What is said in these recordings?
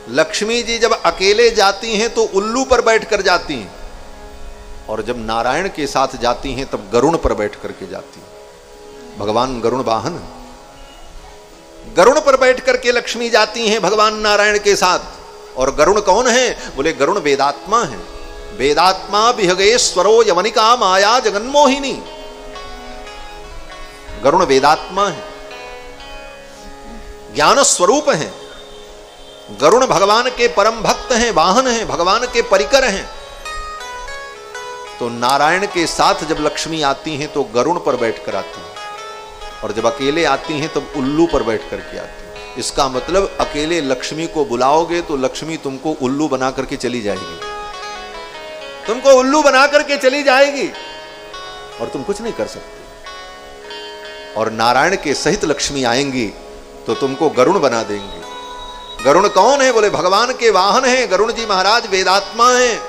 लक्ष्मी जी जब अकेले जाती हैं तो उल्लू पर बैठ कर जाती हैं, और जब नारायण के साथ जाती हैं तब गरुण पर बैठ करके जाती हैं। भगवान गरुण वाहन, गरुण पर बैठ करके लक्ष्मी जाती हैं भगवान नारायण के साथ। और गरुण कौन है? बोले गरुण वेदात्मा है। वेदात्मा विहगेश्वरो यवनिका माया जगन्मोहिनी। गरुण वेदात्मा है, ज्ञान स्वरूप है। गरुण भगवान के परम भक्त हैं, वाहन हैं, भगवान के परिकर हैं। तो नारायण के साथ जब लक्ष्मी आती हैं तो गरुण पर बैठकर आती हैं, और जब अकेले आती हैं तब उल्लू पर बैठ करके आती हैं। इसका मतलब अकेले लक्ष्मी को बुलाओगे तो लक्ष्मी तुमको उल्लू बना करके चली जाएगी, तुमको उल्लू बना करके चली जाएगी और तुम कुछ नहीं कर सकते। और नारायण के सहित लक्ष्मी आएंगी तो तुमको गरुण बना देंगे। गरुण कौन है? बोले भगवान के वाहन हैं। गरुण जी महाराज वेदात्मा हैं।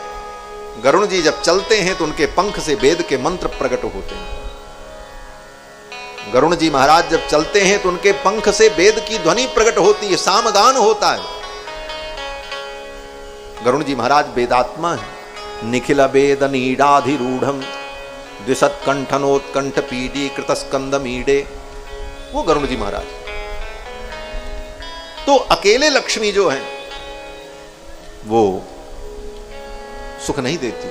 गरुण जी जब चलते हैं तो उनके पंख से वेद के मंत्र प्रकट होते हैं। गरुण जी महाराज जब चलते हैं तो उनके पंख से वेद की ध्वनि प्रकट होती है, सामगान होता है। गरुण जी महाराज वेदात्मा है। निखिल वेद नीडाधिरूढ़ द्विशत कंठनोत्कंठ पीडी कृत स्कंद मीडे, वो गरुण जी महाराज। तो अकेले लक्ष्मी जो है वो सुख नहीं देती।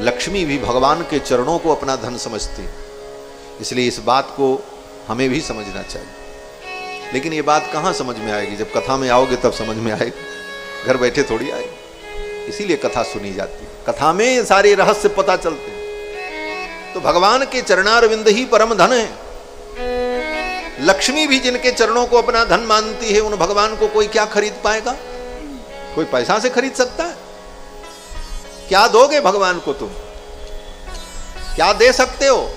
लक्ष्मी भी भगवान के चरणों को अपना धन समझती, इसलिए इस बात को हमें भी समझना चाहिए। लेकिन ये बात कहाँ समझ में आएगी? जब कथा में आओगे तब समझ में आएगी, घर बैठे थोड़ी आएगी। इसीलिए कथा सुनी जाती है, कथा में सारे रहस्य पता चलते हैं। तो भगवान के चरणारविंद ही परम धन है। लक्ष्मी भी जिनके चरणों को अपना धन मानती है, उन भगवान को कोई क्या खरीद पाएगा? कोई पैसा से खरीद सकता है? क्या दोगे भगवान को? तुम क्या दे सकते हो?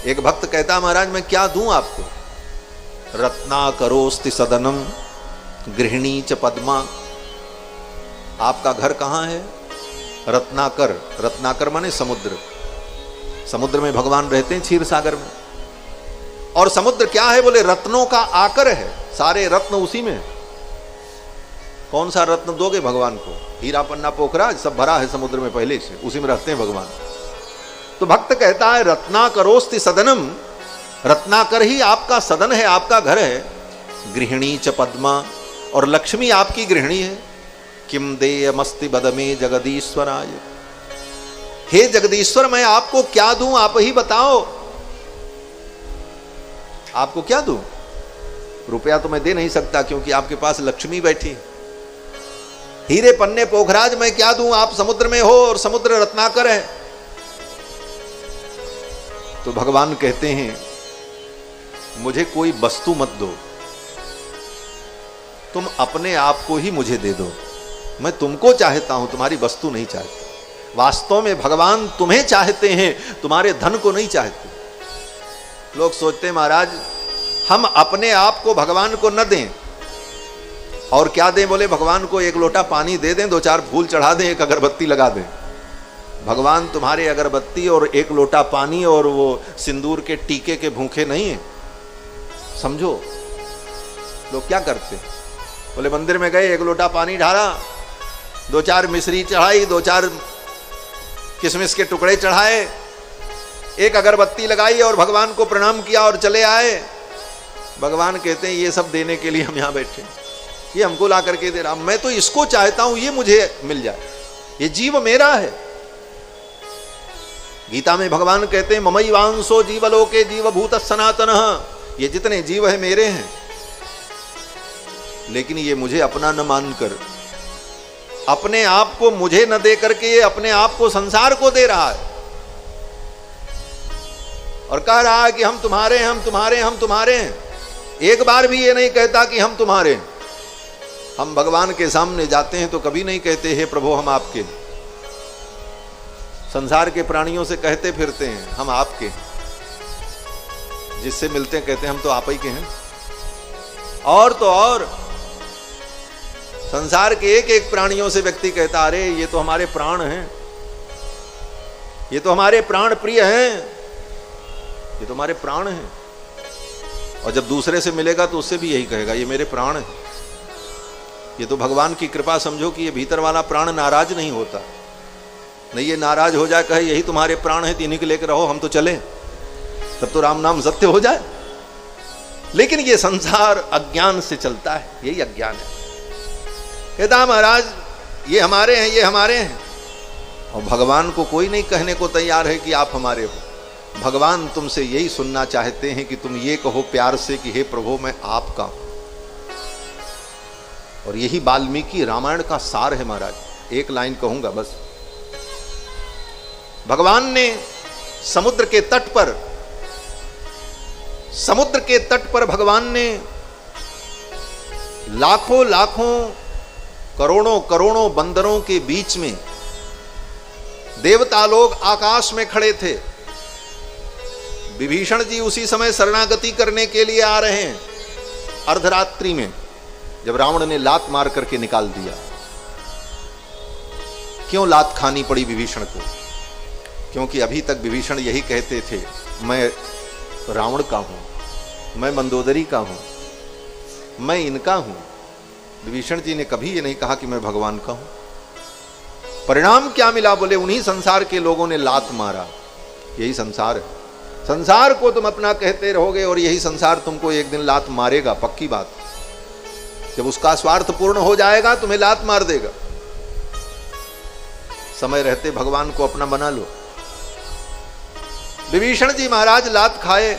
एक भक्त कहता महाराज मैं क्या दूं आपको? रत्नाकरोस्ति सदनम गृहिणी च पद्मा। आपका घर कहां है? रत्नाकर। रत्नाकर माने समुद्र। समुद्र में भगवान रहते हैं, क्षीर सागर में। और समुद्र क्या है? बोले रत्नों का आकर है, सारे रत्न उसी में। कौन सा रत्न दोगे भगवान को? हीरा पन्ना पोखराज सब भरा है समुद्र में पहले से, उसी में रहते हैं भगवान। तो भक्त कहता है रत्नाकरोस्ति सदनम, रत्नाकर ही आपका सदन है, आपका घर है। गृहिणी च पद्मा, और लक्ष्मी आपकी गृहिणी है। किम देयमस्ति बदमे जगदीश्वराय। हे जगदीश्वर मैं आपको क्या दूं, आप ही बताओ। आपको क्या दूं? रुपया तो मैं दे नहीं सकता क्योंकि आपके पास लक्ष्मी बैठी। हीरे पन्ने पोखराज मैं क्या दूं? आप समुद्र में हो और समुद्र रत्नाकर है। तो भगवान कहते हैं मुझे कोई वस्तु मत दो, तुम अपने आप को ही मुझे दे दो। मैं तुमको चाहता हूं, तुम्हारी वस्तु नहीं चाहता। वास्तव में भगवान तुम्हें चाहते हैं, तुम्हारे धन को नहीं चाहते। लोग सोचते हैं महाराज हम अपने आप को भगवान को न दें, और क्या दें? बोले भगवान को एक लोटा पानी दे दें, 2-4 फूल चढ़ा दें, एक अगरबत्ती लगा दें। भगवान तुम्हारे अगरबत्ती और एक लोटा पानी और वो सिंदूर के टीके के भूखे नहीं है। समझो लोग क्या करते? बोले मंदिर में गए, एक लोटा पानी ढाला, 2-4 मिश्री चढ़ाई, 2-4 किशमिश के टुकड़े चढ़ाए, एक अगरबत्ती लगाई और भगवान को प्रणाम किया और चले आए। भगवान कहते हैं ये सब देने के लिए हम यहां बैठे, ये हमको ला करके दे रहा, मैं तो इसको चाहता हूं ये मुझे मिल जाए, ये जीव मेरा है। गीता में भगवान कहते हैं ममैवांसो जीवलोके जीवभूत सनातनः, ये जितने जीव है मेरे हैं। लेकिन ये मुझे अपना न मानकर, अपने आप को मुझे न दे करके ये अपने आप को संसार को दे रहा है और कह रहा है कि हम तुम्हारे हैं, हम तुम्हारे हैं, हम तुम्हारे हैं। एक बार भी ये नहीं कहता कि हम तुम्हारे हैं। हम भगवान के सामने जाते हैं तो कभी नहीं कहते हे प्रभु हम आपके। संसार के प्राणियों से कहते फिरते हैं हम आपके, जिससे मिलते हैं कहते हैं हम तो आप ही के हैं। और तो और संसार के एक एक प्राणियों से व्यक्ति कहता अरे ये तो हमारे प्राण हैं, ये तो हमारे प्राण प्रिय हैं, ये तो हमारे प्राण हैं। और जब दूसरे से मिलेगा तो उससे भी यही कहेगा, ये मेरे प्राण है। ये तो भगवान की कृपा समझो कि ये भीतर वाला प्राण नाराज नहीं होता। नहीं ये नाराज हो जाए, कहे यही तुम्हारे प्राण है, इन्हीं को लेकर रहो, हम तो चले, तब तो राम नाम सत्य हो जाए। लेकिन ये संसार अज्ञान से चलता है, यही अज्ञान है। कहता महाराज ये हमारे हैं, ये हमारे हैं, और भगवान को कोई नहीं कहने को तैयार है कि आप हमारे हो। भगवान तुमसे यही सुनना चाहते हैं कि तुम ये कहो प्यार से कि हे प्रभु मैं आपका हूं। और यही वाल्मीकि रामायण का सार है महाराज। एक लाइन कहूंगा बस। भगवान ने समुद्र के तट पर भगवान ने लाखों लाखों करोड़ों करोड़ों बंदरों के बीच में, देवता लोग आकाश में खड़े थे, विभीषण जी उसी समय शरणागति करने के लिए आ रहे हैं। अर्धरात्रि में जब रावण ने लात मार करके निकाल दिया। क्यों लात खानी पड़ी विभीषण को? क्योंकि अभी तक विभीषण यही कहते थे, मैं रावण का हूं, मैं मंदोदरी का हूं, मैं इनका हूं। विभीषण जी ने कभी ये नहीं कहा कि मैं भगवान का हूं। परिणाम क्या मिला? बोले उन्हीं संसार के लोगों ने लात मारा। यही संसार है। संसार को तुम अपना कहते रहोगे और यही संसार तुमको एक दिन लात मारेगा, पक्की बात। जब उसका स्वार्थ पूर्ण हो जाएगा तुम्हें लात मार देगा। समय रहते भगवान को अपना बना लो। विभीषण जी महाराज लात खाए,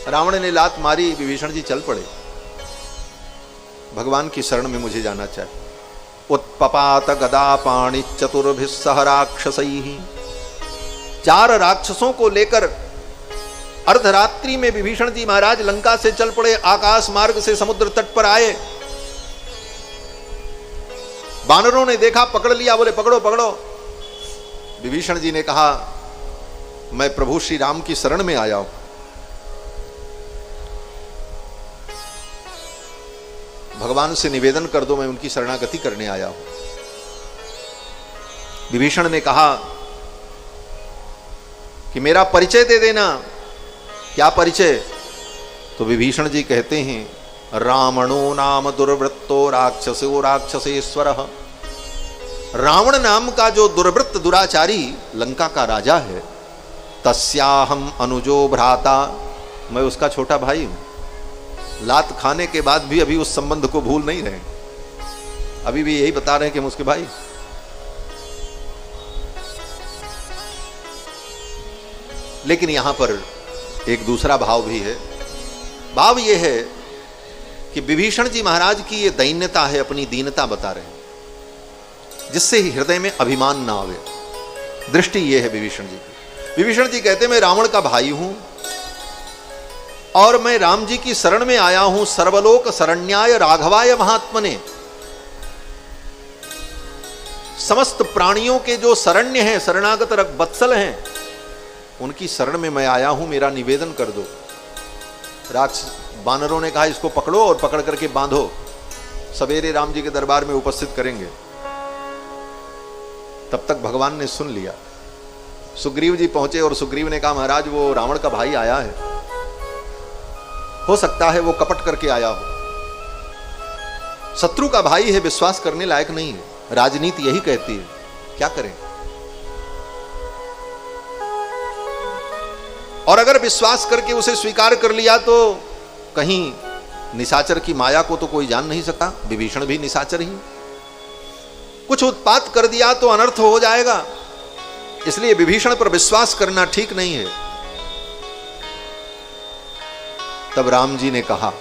रावण ने लात मारी, विभीषण जी चल पड़े, भगवान की शरण में मुझे जाना चाहिए। उत्पपात गदा पाणि चतुर्भिः सह राक्षसैः। 4 राक्षसों को लेकर अर्धरात्रि में विभीषण जी महाराज लंका से चल पड़े, आकाश मार्ग से समुद्र तट पर आए। वानरों ने देखा, पकड़ लिया, बोले पकड़ो पकड़ो। विभीषण जी ने कहा मैं प्रभु श्री राम की शरण में आया हूं, भगवान से निवेदन कर दो, मैं उनकी शरणागति करने आया हूं। विभीषण ने कहा कि मेरा परिचय दे देना। क्या परिचय? तो विभीषण जी कहते हैं रावणो नाम दुर्वृत्तो राक्षसो राक्षसेश्वरः। रावण नाम का जो दुर्वृत्त दुराचारी लंका का राजा है, तस्याहम अनुजो भ्राता, मैं उसका छोटा भाई हूं। लात खाने के बाद भी अभी उस संबंध को भूल नहीं रहे, अभी भी यही बता रहे हैं कि हम उसके भाई। लेकिन यहां पर एक दूसरा भाव भी है। भाव यह है कि विभीषण जी महाराज की ये दैन्यता है, अपनी दीनता बता रहे हैं, जिससे ही हृदय में अभिमान ना आवे। दृष्टि ये है विभीषण जी की। विभीषण जी कहते मैं रावण का भाई हूं और मैं राम जी की शरण में आया हूं। सर्वलोक शरण्याय राघवाय महात्मने। समस्त प्राणियों के जो शरण्य हैं, शरणागत वत्सल हैं, उनकी शरण में मैं आया हूं, मेरा निवेदन कर दो। वानरों ने कहा इसको पकड़ो और पकड़ करके बांधो, सवेरे राम जी के दरबार में उपस्थित करेंगे। तब तक भगवान ने सुन लिया। सुग्रीव जी पहुंचे और सुग्रीव ने कहा महाराज वो रावण का भाई आया है, हो सकता है वो कपट करके आया हो, शत्रु का भाई है, विश्वास करने लायक नहीं है। राजनीति यही कहती है, क्या करें। और अगर विश्वास करके उसे स्वीकार कर लिया तो कहीं निशाचर की माया को तो कोई जान नहीं सका। विभीषण भी निशाचर ही, कुछ उत्पात कर दिया तो अनर्थ हो जाएगा, इसलिए विभीषण पर विश्वास करना ठीक नहीं है। तब राम जी ने कहा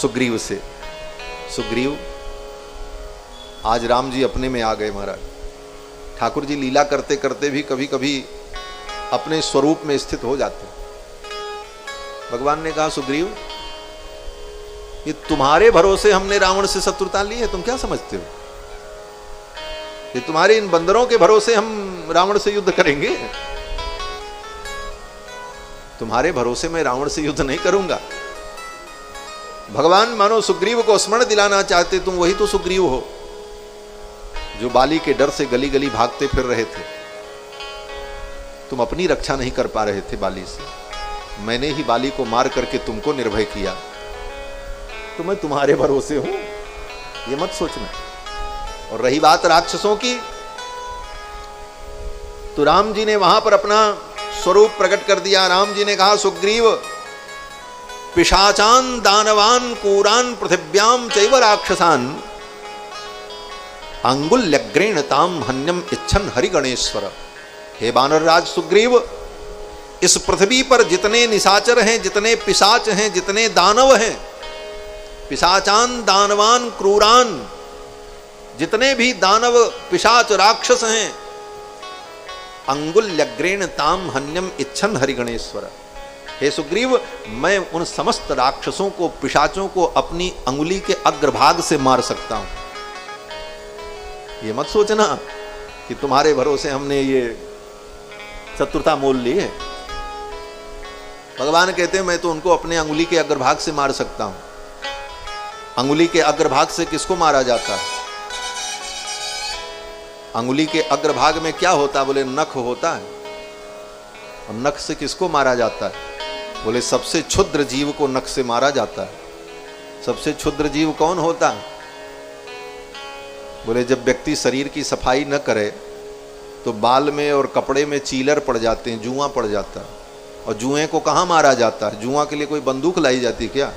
सुग्रीव से, सुग्रीव आज राम जी अपने में आ गए महाराज। ठाकुर जी लीला करते करते भी कभी कभी अपने स्वरूप में स्थित हो जाते। भगवान ने कहा सुग्रीव ये तुम्हारे भरोसे हमने रावण से शत्रुता ली है, तुम क्या समझते हो? ये तुम्हारे इन बंदरों के भरोसे हम रावण से युद्ध करेंगे? तुम्हारे भरोसे मैं रावण से युद्ध नहीं करूंगा। भगवान मानो सुग्रीव को स्मरण दिलाना चाहते, तुम वही तो सुग्रीव हो जो बाली के डर से गली गली भागते फिर रहे थे। तुम अपनी रक्षा नहीं कर पा रहे थे बाली से, मैंने ही बाली को मार करके तुमको निर्भय किया, तो मैं तुम्हारे भरोसे हूं, ये मत सोचना। और रही बात राक्षसों की, तो राम जी ने वहां पर अपना स्वरूप प्रकट कर दिया। राम जी ने कहा, सुग्रीव, पिशाचान दानवान कूरान पृथिव्याम चैव राक्षसान अंगुल्यग्रेण ताम हन्यम इच्छन हरिगणेश्वर। हे वानरराज सुग्रीव, इस पृथ्वी पर जितने निशाचर हैं, जितने पिशाच हैं, जितने दानव हैं, पिशाचान दानवान क्रूरान, जितने भी दानव पिशाच राक्षस हैं, अंगुल्यग्रेण ताम हन्यम इच्छन हरिगणेश्वर। हे सुग्रीव, मैं उन समस्त राक्षसों को, पिशाचों को अपनी अंगुली के अग्रभाग से मार सकता हूं। ये मत सोचना कि तुम्हारे भरोसे हमने ये शत्रुता मोल ली है। भगवान कहते हैं, मैं तो उनको अपने अंगुली के अग्रभाग से मार सकता हूं। अंगुली के अग्रभाग से किसको मारा जाता है? अंगुली के अग्रभाग में क्या होता है? बोले नख होता है। और नख से किसको मारा जाता है? बोले सबसे क्षुद्र जीव को नख से मारा जाता है। सबसे क्षुद्र जीव कौन होता है? बोले जब व्यक्ति शरीर की सफाई न करे तो बाल में और कपड़े में चीलर पड़ जाते हैं, जुआ पड़ जाता है। और जुए को कहाँ मारा जाता है? जुआ के लिए कोई बंदूक लाई जाती है क्या?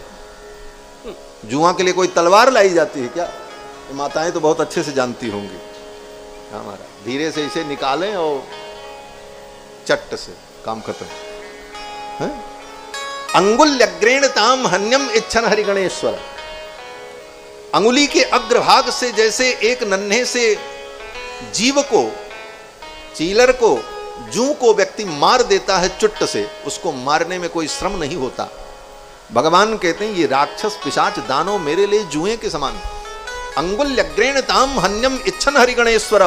जुआ के लिए कोई तलवार लाई जाती है क्या? ये माताएं तो बहुत अच्छे से जानती होंगी। हमारा धीरे से इसे निकालें और चट्ट से काम खत्म। अंगुल्यग्रेण ताम हन्यम इच्छन हरिगणेश्वर। अंगुली के अग्रभाग से जैसे एक नन्हे से जीव को, चीलर को, जू को व्यक्ति मार देता है चुट्ट से, उसको मारने में कोई श्रम नहीं होता। भगवान कहते हैं ये राक्षस पिशाच दानव मेरे लिए जुए के समान। अंगुल्यग्रेण ताम हन्यम इच्छन हरिगणेश्वर।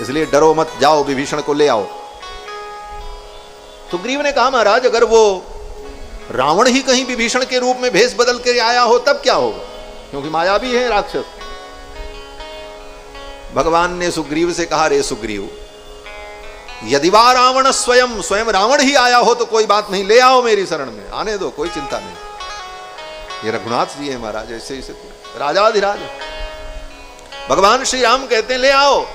इसलिए डरो मत, जाओ विभीषण को ले आओ। सुग्रीव ने कहा, महाराज अगर वो रावण ही कहीं विभीषण के रूप में भेष बदल के आया हो तब क्या होगा? क्योंकि माया भी है राक्षस। भगवान ने सुग्रीव से कहा, रे सुग्रीव, यदि वा रावण स्वयं रावण ही आया हो तो कोई बात नहीं, ले आओ मेरी शरण में, आने दो, कोई चिंता नहीं। ये रघुनाथ जी है महाराज, ऐसे ही से राजाधिराज। भगवान श्री राम कहते हैं, ले आओ।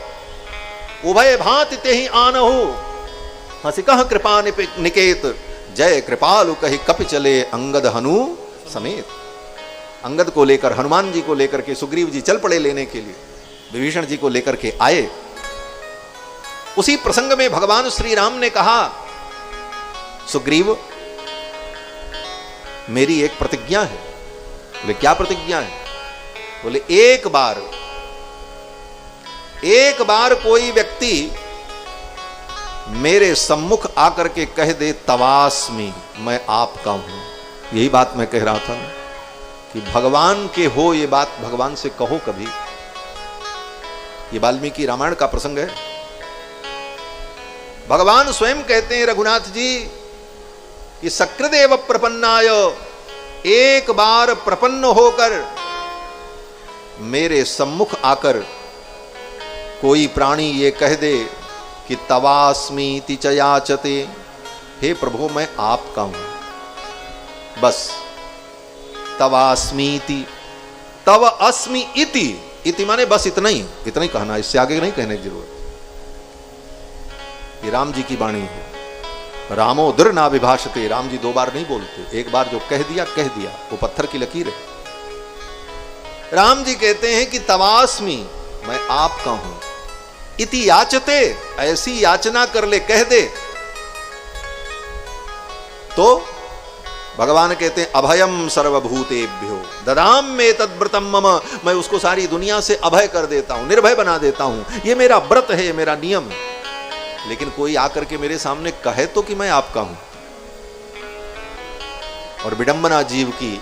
उभय भांति ते ही आनहु हसिकह कृपा निकेत, जय कृपालु कहि कपि चले अंगद हनु समेत। अंगद को लेकर, हनुमान जी को लेकर के सुग्रीव जी चल पड़े लेने के लिए, विभीषण जी को लेकर के आए। उसी प्रसंग में भगवान श्री राम ने कहा, सुग्रीव मेरी एक प्रतिज्ञा है। बोले क्या प्रतिज्ञा है? बोले एक बार कोई व्यक्ति मेरे सम्मुख आकर के कह दे तवास्मि, मैं आपका हूं। यही बात मैं कह रहा था ना कि भगवान के हो, ये बात भगवान से कहो कभी। ये वाल्मीकि रामायण का प्रसंग है। भगवान स्वयं कहते हैं रघुनाथ जी कि सकृदेव प्रपन्नाय, एक बार प्रपन्न होकर मेरे सम्मुख आकर कोई प्राणी ये कह दे कि तवास्मीति च याचते, हे प्रभु मैं आपका हूं। बस तवास्मीति, तव अस्मि इति माने बस इतना ही कहना, इससे आगे नहीं कहने की जरूरत। ये राम जी की वाणी है। रामो दुर ना विभाषते, राम जी दो बार नहीं बोलते, एक बार जो कह दिया वो पत्थर की लकीर है। राम जी कहते हैं कि तवास्मि, मैं आपका हूं, इति याचते, ऐसी याचना कर ले, कह दे। तो भगवान कहते हैं अभयम सर्वभूतेभ्यो ददाम में तद्व्रतम मम, मैं उसको सारी दुनिया से अभय कर देता हूं, निर्भय बना देता हूं। ये मेरा व्रत है, ये मेरा नियम है। लेकिन कोई आकर के मेरे सामने कहे तो कि मैं आपका हूं। और विडंबना जीव की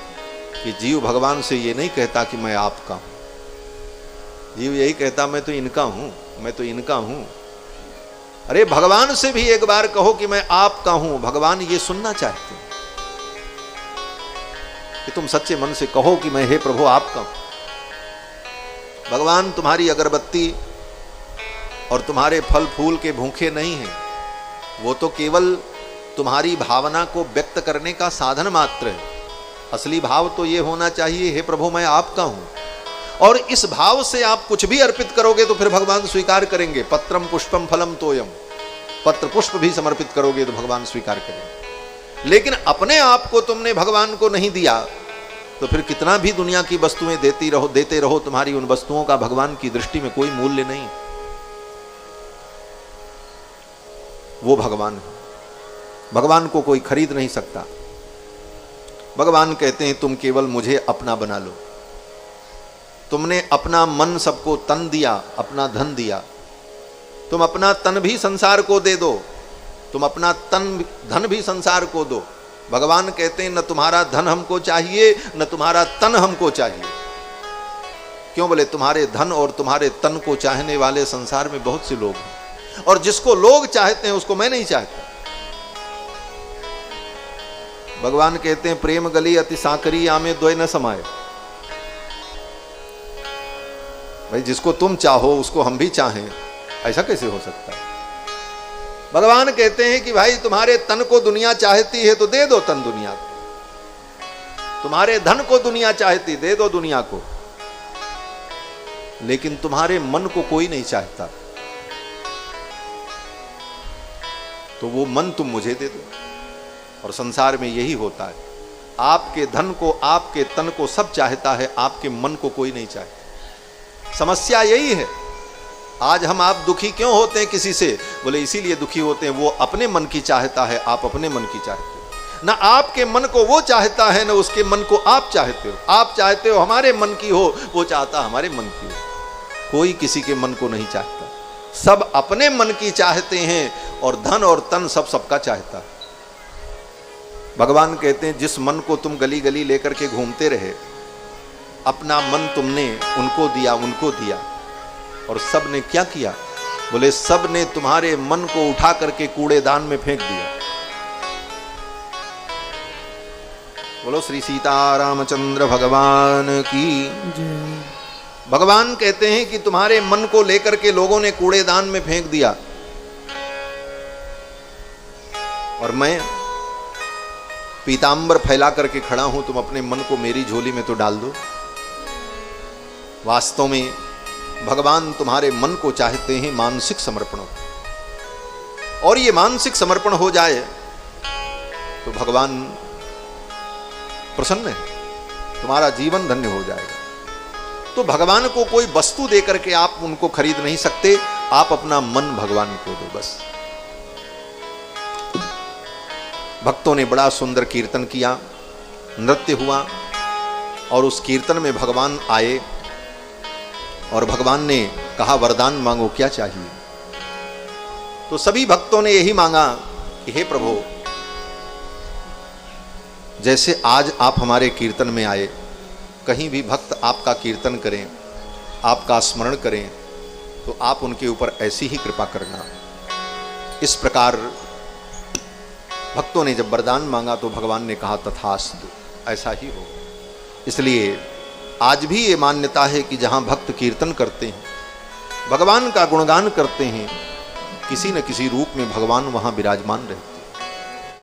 कि जीव भगवान से ये नहीं कहता कि मैं आपका हूं। जीव यही कहता मैं तो इनका हूं, मैं तो इनका हूं। अरे भगवान से भी एक बार कहो कि मैं आपका हूं। भगवान ये सुनना चाहते हैं कि तुम सच्चे मन से कहो कि मैं हे प्रभु आपका हूं। भगवान तुम्हारी अगरबत्ती और तुम्हारे फल फूल के भूखे नहीं हैं, वो तो केवल तुम्हारी भावना को व्यक्त करने का साधन मात्र है। असली भाव तो ये होना चाहिए, हे प्रभु मैं आपका हूं, और इस भाव से आप कुछ भी अर्पित करोगे तो फिर भगवान स्वीकार करेंगे। पत्रम पुष्पम फलम तोयम, पत्र पुष्प भी समर्पित करोगे तो भगवान स्वीकार करेंगे। लेकिन अपने आप को तुमने भगवान को नहीं दिया तो फिर कितना भी दुनिया की वस्तुएं देते रहो, तुम्हारी उन वस्तुओं का भगवान की दृष्टि में कोई मूल्य नहीं। वो भगवान है, भगवान को कोई खरीद नहीं सकता। भगवान कहते हैं तुम केवल मुझे अपना बना लो। तुमने अपना मन सबको तन दिया, अपना धन दिया, तुम अपना तन भी संसार को दे दो, तुम अपना धन भी संसार को दो। भगवान कहते हैं न तुम्हारा धन हमको चाहिए, न तुम्हारा तन हमको चाहिए। क्यों बोले? तुम्हारे धन और तुम्हारे तन को चाहने वाले संसार में बहुत से लोग हैं, और जिसको लोग चाहते हैं उसको मैं नहीं चाहता। भगवान कहते हैं प्रेम गली अति सांकरी आमे द्वय न समाये। भाई जिसको तुम चाहो उसको हम भी चाहें, ऐसा कैसे हो सकता है? भगवान कहते हैं कि भाई तुम्हारे तन को दुनिया चाहती है तो दे दो तन दुनिया को, तुम्हारे धन को दुनिया चाहती दे दो दुनिया को, लेकिन तुम्हारे मन को कोई नहीं चाहता, तो वो मन तुम मुझे दे दो। और संसार में यही होता है, आपके धन को, आपके तन को सब चाहता है, आपके मन को कोई नहीं चाहता। समस्या यही है। आज हम आप दुखी क्यों होते हैं किसी से? बोले इसीलिए दुखी होते हैं, वो अपने मन की चाहता है, आप अपने मन की चाहते हो। ना आपके मन को वो चाहता है, ना उसके मन को आप चाहते हो। आप चाहते हो हमारे मन की हो, वो चाहता हमारे मन की हो। कोई किसी के मन को नहीं चाहता, सब अपने मन की चाहते हैं, और धन और तन सब सबका चाहता है। भगवान कहते हैं जिस मन को तुम गली गली लेकर के घूमते रहे, अपना मन तुमने उनको दिया, उनको दिया, और सब ने क्या किया? बोले सब ने तुम्हारे मन को उठा करके कूड़ेदान में फेंक दिया। बोलो श्री सीतारामचंद्र भगवान की। भगवान कहते हैं कि तुम्हारे मन को लेकर के लोगों ने कूड़ेदान में फेंक दिया, और मैं पीतांबर फैला करके खड़ा हूं, तुम अपने मन को मेरी झोली में तो डाल दो। वास्तव में भगवान तुम्हारे मन को चाहते हैं मानसिक समर्पण, और ये मानसिक समर्पण हो जाए तो भगवान प्रसन्न है, तुम्हारा जीवन धन्य हो जाएगा। तो भगवान को कोई वस्तु देकर के आप उनको खरीद नहीं सकते, आप अपना मन भगवान को दो बस। भक्तों ने बड़ा सुंदर कीर्तन किया, नृत्य हुआ, और उस कीर्तन में भगवान आए और भगवान ने कहा वरदान मांगो, क्या चाहिए? तो सभी भक्तों ने यही मांगा कि हे प्रभु, जैसे आज आप हमारे कीर्तन में आए, कहीं भी भक्त आपका कीर्तन करें, आपका स्मरण करें, तो आप उनके ऊपर ऐसी ही कृपा करना। इस प्रकार भक्तों ने जब वरदान मांगा तो भगवान ने कहा तथास्तु, ऐसा ही हो। इसलिए आज भी ये मान्यता है कि जहाँ भक्त कीर्तन करते हैं, भगवान का गुणगान करते हैं, किसी न किसी रूप में भगवान वहाँ विराजमान रहते हैं।